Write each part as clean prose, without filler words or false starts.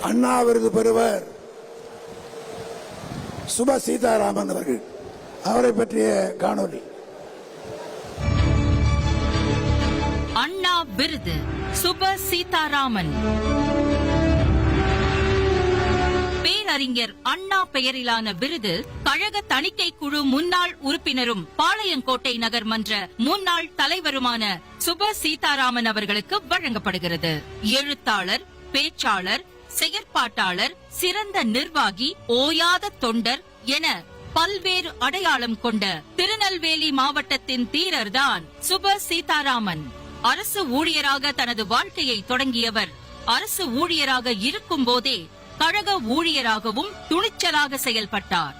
அண்ணா விருது பெறுவர் சுப சீதாராமன் அவர்கள். அவரை பற்றிய காணொலி. அண்ணா விருது சுப சீதாராமன். பேரறிஞர் அண்ணா பெயரிலான விருது கழக தணிக்கை குழு முன்னாள் உறுப்பினரும் பாளையங்கோட்டை நகர் மன்ற முன்னாள் தலைவருமான சுப சீதாராமன் அவர்களுக்கு வழங்கப்படுகிறது. எழுத்தாளர், பேச்சாளர், செயற்பாட்டாளர், சிறந்த நிர்வாகி, ஓயாத தொண்டர் என பல்வேறு அடையாளம் கொண்ட திருநெல்வேலி மாவட்டத்தின் தீரர்தான் சுப சீதாராமன். அரசு ஊழியராக தனது வாழ்க்கையை தொடங்கியவர் அரசு ஊழியராக இருக்கும் போதே கழக ஊழியராகவும் துணிச்சலாக செயல்பட்டார்.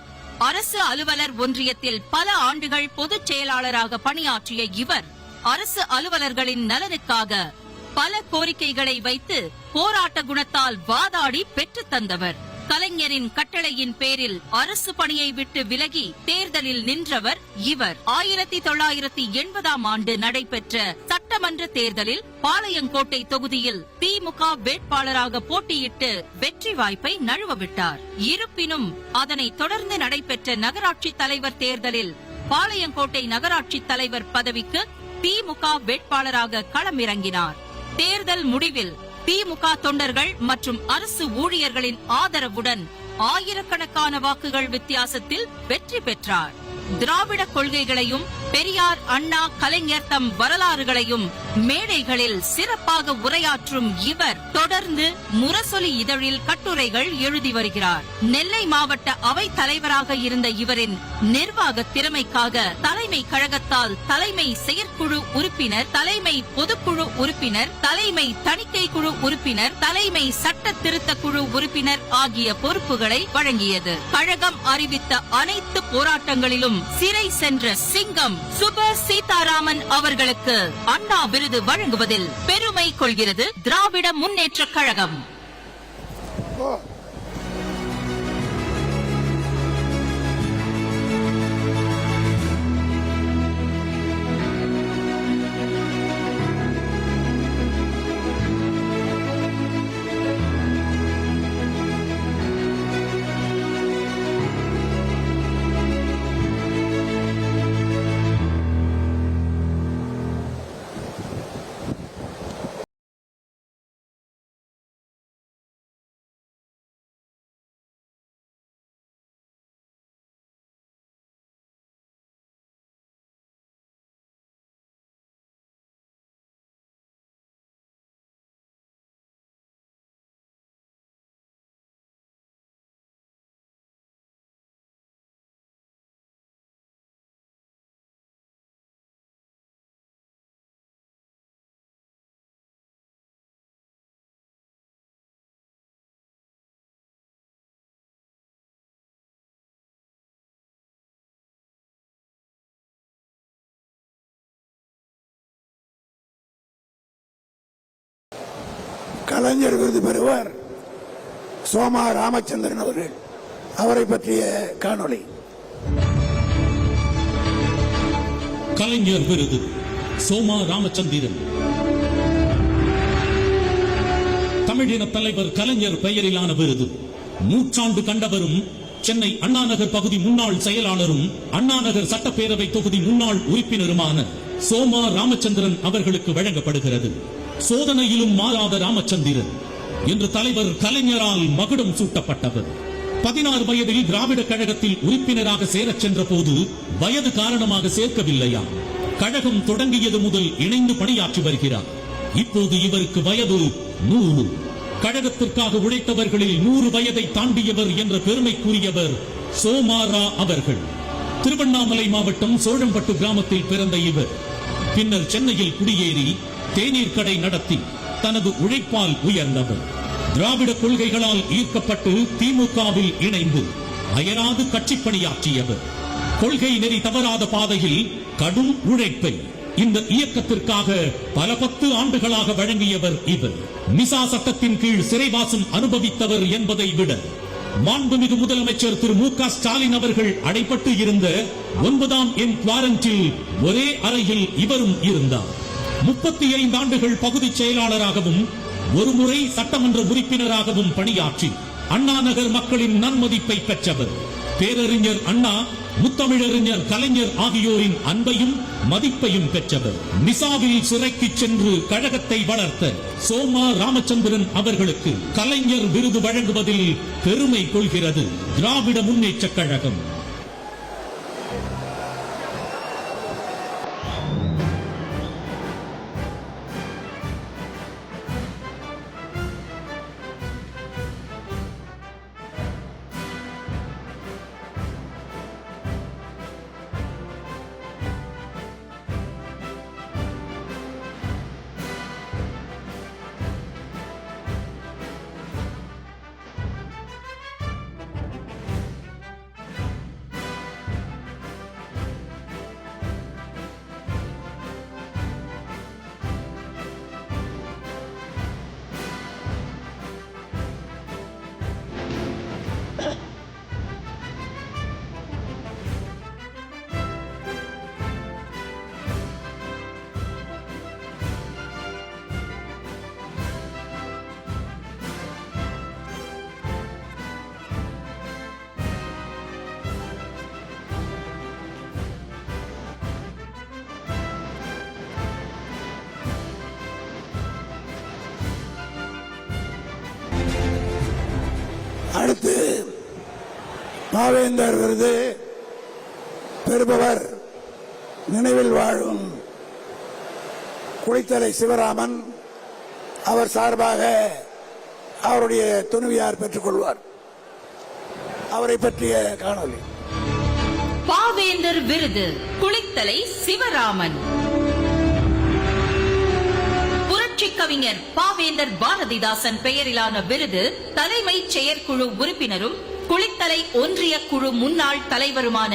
அரசு அலுவலர் ஒன்றியத்தில் பல ஆண்டுகள் பொதுச் செயலாளராக பணியாற்றிய இவர் அரசு அலுவலர்களின் நலனுக்காக பல கோரிக்கைகளை வைத்து போராட்ட குணத்தால் வாதாடி பெற்றுத் தந்தவர். கலைஞரின் கட்டளையின் பேரில் அரசு பணியை விட்டு விலகி தேர்தலில் நின்றவர் இவர். 1980ஆம் ஆண்டு நடைபெற்ற சட்டமன்ற தேர்தலில் பாளையங்கோட்டை தொகுதியில் திமுக வேட்பாளராக போட்டியிட்டு வெற்றி வாய்ப்பை நழுவவிட்டார். இருப்பினும் அதனை தொடர்ந்து நடைபெற்ற நகராட்சி தலைவர் தேர்தலில் பாளையங்கோட்டை நகராட்சி தலைவர் பதவிக்கு திமுக வேட்பாளராக களமிறங்கினார். தேர்தல் முடிவில் திமுக தொண்டர்கள் மற்றும் அரசு ஊழியர்களின் ஆதரவுடன் ஆயிரக்கணக்கான வாக்குகள் வித்தியாசத்தில் வெற்றி பெற்றார். திராவிட கொள்கைகளையும் பெரியார், அண்ணா, கலைஞர் தம் வரலாறுகளையும் மேடைகளில் சிறப்பாக உரையாற்றும் இவர் தொடர்ந்து முரசொலி இதழில் கட்டுரைகள் எழுதி வருகிறார். நெல்லை மாவட்ட அவை தலைவராக இருந்த இவரின் நிர்வாக திறமைக்காக தலைமை கழகத்தால் தலைமை செயற்குழு உறுப்பினர், தலைமை பொதுக்குழு உறுப்பினர், தலைமை தணிக்கை குழு உறுப்பினர், தலைமை சட்ட திருத்த குழு உறுப்பினர் ஆகிய பொறுப்புகளை வழங்கியது. கழகம் அறிவித்த அனைத்து போராட்டங்களிலும் சிறை சென்ற சிங்கம் சுப சீதாராமன் அவர்களுக்கு அண்ணா விருது வழங்குவதில் பெருமை கொள்கிறது திராவிட முன்னேற்றக் கழகம். கலைஞர் விருது பெறுவர் சோமா ராமச்சந்திரன் அவர்கள். அவரை பற்றிய காணொலி. கலைஞர் விருது சோமா ராமச்சந்திரன். தமிழின தலைவர் கலைஞர் பெயரிலான விருது நூற்றாண்டு கண்டவரும் சென்னை அண்ணாநகர் பகுதி முன்னாள் செயலாளரும் அண்ணாநகர் சட்டப்பேரவை தொகுதி முன்னாள் உறுப்பினருமான சோமா ராமச்சந்திரன் அவர்களுக்கு வழங்கப்படுகிறது. சோதனையிலும் மாறாத ராமச்சந்திரன் என்று தலைவர் கலைஞரால் மகுடம் சூட்டப்பட்டவர். 16 வயதில் திராவிட கழகத்தில் உறுப்பினராக சேரச் சென்ற போது வயது காரணமாக சேர்க்கவில்லையா? கழகம் தொடங்கியது முதல் இணைந்து பணியாற்றி வருகிறார். இப்போது இவருக்கு வயது 100. கழகத்திற்காக உழைத்தவர்களில் 100 வயதை தாண்டியவர் என்ற பெருமைக்குரியவர் சோமாரா அவர்கள். திருவண்ணாமலை மாவட்டம் சோழம்பட்டு கிராமத்தில் பிறந்த இவர் பின்னர் சென்னையில் குடியேறி தேநீர் கடை நடத்தி தனது உழைப்பால் உயர்ந்தவர். திராவிட கொள்கைகளால் ஈர்க்கப்பட்டு திமுகவில் இணைந்து அயராது கட்சி பணியாற்றியவர். கொள்கை நெறி தவறாத பாதையில் கடும் உழைப்பை இந்த இயக்கத்திற்காக பல 10 ஆண்டுகளாக வழங்கியவர் இவர். மிசா சட்டத்தின் கீழ் சிறைவாசம் அனுபவித்தவர் என்பதை விட மாண்புமிகு முதலமைச்சர் திரு மு.க. ஸ்டாலின் அவர்கள் அடைப்பட்டு இருந்த 9ஆம் எண் குவாரண்டில் ஒரே அறையில் இவரும் இருந்தார். 35 ஆண்டுகள் பகுதி செயலாளராகவும் ஒருமுறை சட்டமன்ற உறுப்பினராகவும் பணியாற்றி அண்ணா நகர் மக்களின் நன்மதிப்பை பெற்றவர். பேரறிஞர் அண்ணா, முத்தமிழறிஞர் கலைஞர் ஆகியோரின் அன்பையும் மதிப்பையும் பெற்றவர். நிசாவில் சிறைக்கு சென்று கழகத்தை வளர்த்த சோமா ராமச்சந்திரன் அவர்களுக்கு கலைஞர் விருது வழங்குவதில் பெருமை கொள்கிறது திராவிட முன்னேற்றக் கழகம். அடுத்து பாவேந்தர் விருது பெறுபவர் நினைவில் வாழும் குளித்தலை சிவராமன். அவர் சார்பாக அவருடைய துணைவியார் பெற்றுக் கொள்வார். அவரை பற்றிய காணொலி. பாவேந்தர் விருது குளித்தலை சிவராமன். புரட்சி கவிஞர் பாவேந்தர் பாரதிதாசன் பெயரிலான விருது தலைமைச் செயற்குழு உறுப்பினரும் குளித்தலை ஒன்றிய குழு முன்னாள் தலைவருமான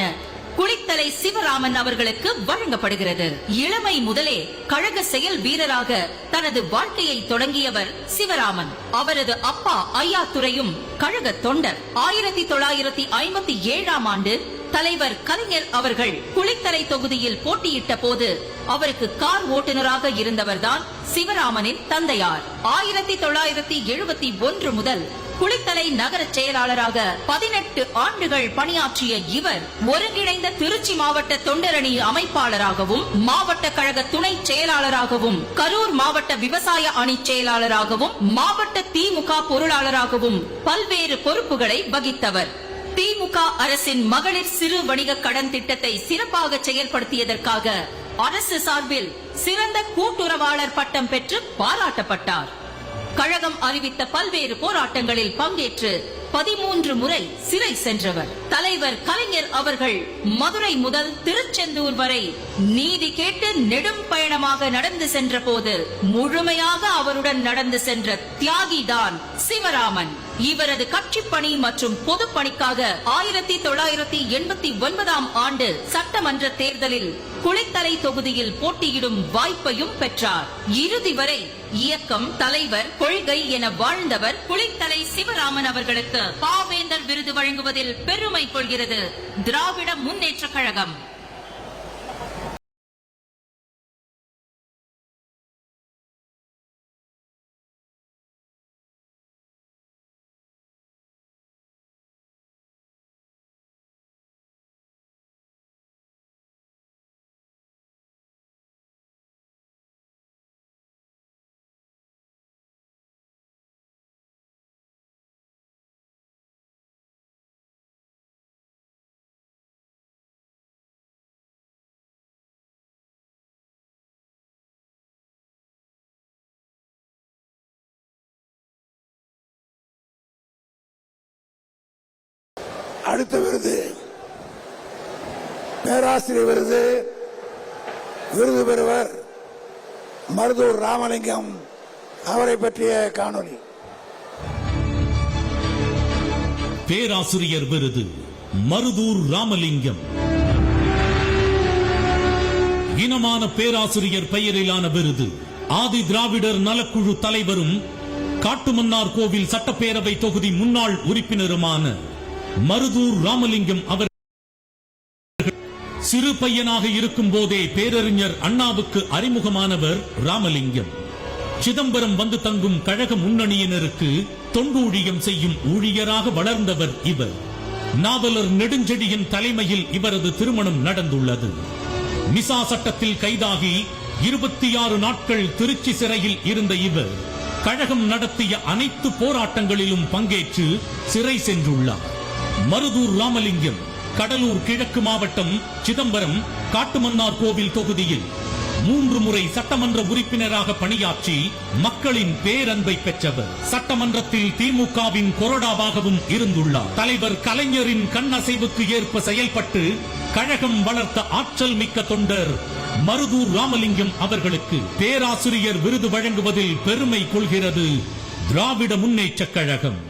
குளித்தலை சிவராமன் அவர்களுக்கு வழங்கப்படுகிறது. இளமை முதலே கழக செயல் வீரராக தனது வாழ்க்கையை தொடங்கியவர் சிவராமன். அவரது அப்பா ஐயாத்துரையும் கழக தொண்டர். 1957ஆம் ஆண்டு தலைவர் கலைஞர் அவர்கள் குளித்தலை தொகுதியில் போட்டியிட்ட போது அவருக்கு கார் ஓட்டுநராக இருந்தவர்தான் சிவராமனின் தந்தையார். 1971 முதல் குளித்தலை நகர செயலாளராக 18 ஆண்டுகள் பணியாற்றிய இவர் ஒருங்கிணைந்த திருச்சி மாவட்ட தொண்டரணி அமைப்பாளராகவும், மாவட்ட கழக துணை செயலாளராகவும், கரூர் மாவட்ட விவசாய அணி செயலாளராகவும், மாவட்ட திமுக பொருளாளராகவும் பல்வேறு பொறுப்புகளை வகித்தவர். திமுக அரசின் மகளிர் சிறு வணிக கடன் திட்டத்தை சிறப்பாக செயல்படுத்தியதற்காக அரசு சார்பில் சிறந்த கூட்டுறவாளர் பட்டம் பெற்று பாராட்டப்பட்டார். கழகம் அறிவித்த பல்வேறு போராட்டங்களில் பங்கேற்று 13 முறை சிறை சென்றவர். தலைவர் கலைஞர் அவர்கள் மதுரை முதல் திருச்செந்தூர் வரை நீதி கேட்டு நெடும் பயணமாக நடந்து சென்ற போது முழுமையாக அவருடன் நடந்து சென்ற தியாகிதான் சிவராமன். இவரது கட்சிப் பணி மற்றும் பொதுப் பணிக்காக 1989ஆம் ஆண்டு சட்டமன்ற தேர்தலில் குளித்தலை தொகுதியில் போட்டியிடும் வாய்ப்பையும் பெற்றார். இறுதி வரை இயக்கம், தலைவர், கொள்கை என வாழ்ந்தவர் குளித்தலை சிவராமன் அவர்களுக்கு பாவேந்தர் விருது வழங்குவதில் பெருமை கொள்கிறது திராவிட முன்னேற்றக் கழகம். அடுத்த விருது பேராசிரியர் விருது. விருது பெறுவர் மருதூர் ராமலிங்கம். அவரை பற்றிய காணொலி. பேராசிரியர் விருது மருதூர் ராமலிங்கம். இனமான பேராசிரியர் பெயரிலான விருது ஆதி திராவிடர் நலக்குழு தலைவரும் காட்டுமன்னார் கோவில் சட்டப்பேரவை தொகுதி முன்னாள் உறுப்பினருமான மருதூர் ராமலிங்கம் அவர் சிறு பையனாக இருக்கும் போதே பேரறிஞர் அண்ணாவுக்கு அறிமுகமானவர் ராமலிங்கம். சிதம்பரம் வந்து தங்கும் கழக முன்னணியினருக்கு தொண்டூழியம் செய்யும் ஊழியராக வளர்ந்தவர் இவர். நாவலர் நெடுஞ்செழியன் தலைமையில் இவரது திருமணம் நடந்துள்ளது. மிசா சட்டத்தில் கைதாகி 26 நாட்கள் திருச்சி சிறையில் இருந்த இவர் கழகம் நடத்திய அனைத்து போராட்டங்களிலும் பங்கேற்று சிறை சென்றுள்ளார். மருதூர் ராமலிங்கம் கடலூர் கிழக்கு மாவட்டம் சிதம்பரம் காட்டுமன்னார் கோவில் தொகுதியில் 3 முறை சட்டமன்ற உறுப்பினராக பணியாற்றி மக்களின் பேரன்பை பெற்றவர். சட்டமன்றத்தில் திமுகவின் கொறடாவாகவும் இருந்துள்ளார். தலைவர் கலைஞரின் கண்ணசைவுக்கு ஏற்ப செயல்பட்டு கழகம் வளர்த்த ஆற்றல் மிக்க தொண்டர் மருதூர் ராமலிங்கம் அவர்களுக்கு பேராசிரியர் விருது வழங்குவதில் பெருமை கொள்கிறது திராவிட முன்னேற்றக் கழகம்.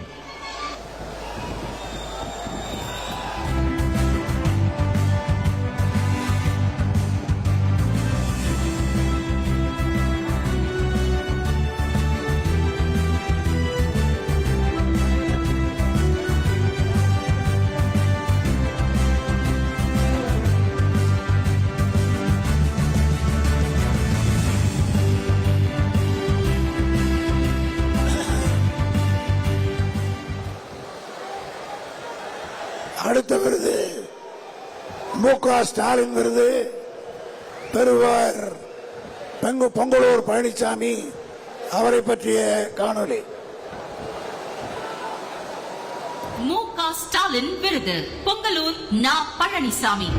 அடுத்த விருது மு.க. ஸ்டாலின் விருது பெறுவர் பொங்கலூர் பழனிசாமி. அவரை பற்றிய காணொளி. மு.க. ஸ்டாலின் விருது பொங்கலூர் நா. பழனிசாமி.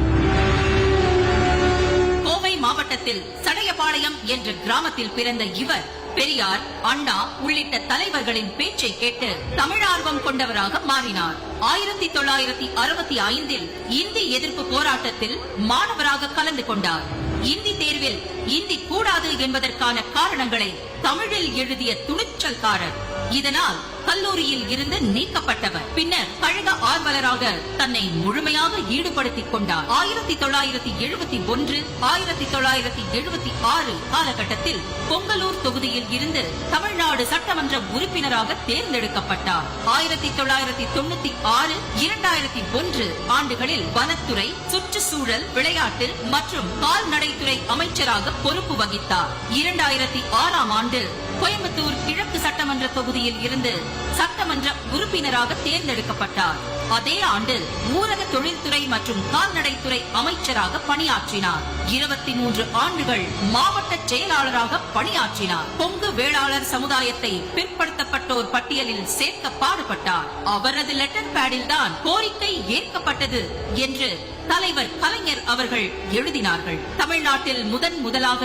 கோவை மாவட்டத்தில் சடையபாளையம் என்ற கிராமத்தில் பிறந்த இவர் பெரியார், அண்ணா உள்ளிட்ட தலைவர்களின் பேச்சை கேட்டு தமிழார்வம் கொண்டவராக மாறினார். 1965 இந்தி எதிர்ப்பு போராட்டத்தில் மாணவராக கலந்து கொண்டார். இந்தி தேர்வில் இந்தி கூடாது என்பதற்கான காரணங்களை தமிழில் எழுதிய துணிச்சல்காரர். இதனால் கல்லூரியில் இருந்து நீக்கப்பட்டவர். பின்னர் கழக ஆர்வலராக தன்னை முழுமையாக ஈடுபடுத்திக் கொண்டார். 1971, 1976 காலகட்டத்தில் பொங்கலூர் தொகுதியில் இருந்து தமிழ்நாடு சட்டமன்ற உறுப்பினராக தேர்ந்தெடுக்கப்பட்டார். 1996, 2001 ஆண்டுகளில் வனத்துறை, சுற்றுச்சூழல், விளையாட்டு மற்றும் கால்நடைத்துறை அமைச்சராக பொறுப்பு வகித்தார். 2006 ஆண்டு கோயம்புத்தூர் கிழக்கு சட்டமன்ற தொகுதியில் இருந்து சட்டமன்ற உறுப்பினராக தேர்ந்தெடுக்கப்பட்டார். அதே ஆண்டு ஊரக தொழில்துறை மற்றும் கால்நடைத்துறை அமைச்சராக பணியாற்றினார். 23 ஆண்டுகள் மாவட்ட செயலாளராக பணியாற்றினார். கொங்கு வேளாளர் சமுதாயத்தை பிற்படுத்தப்பட்டோர் பட்டியலில் சேர்க்க பாடுபட்டார். அவரது லெட்டர் பேடில் தான் கோரிக்கை ஏற்கப்பட்டது என்று தலைவர் கலைஞர் அவர்கள் எழுதினார்கள். தமிழ்நாட்டில் முதலாக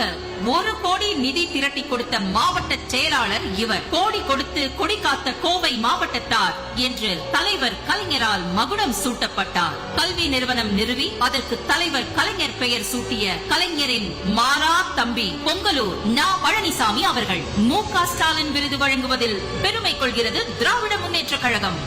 1 கோடி நிதி திரட்டி கொடுத்த மாவட்ட செயலாளர் இவர். கோடி கொடுத்து கொடி காத்த கோவை மாவட்டத்தார் என்று தலைவர் கலைஞரால் மகுடம் சூட்டப்பட்டார். கல்வி நிறுவனம் நிறுவி அதற்கு தலைவர் கலைஞர் பெயர் சூட்டிய கலைஞரின் மாறா தம்பி பொங்கலூர் நா. பழனிசாமி அவர்கள். மு.க. ஸ்டாலின் விருது வழங்குவதில் பெருமை கொள்கிறது திராவிட முன்னேற்ற கழகம்.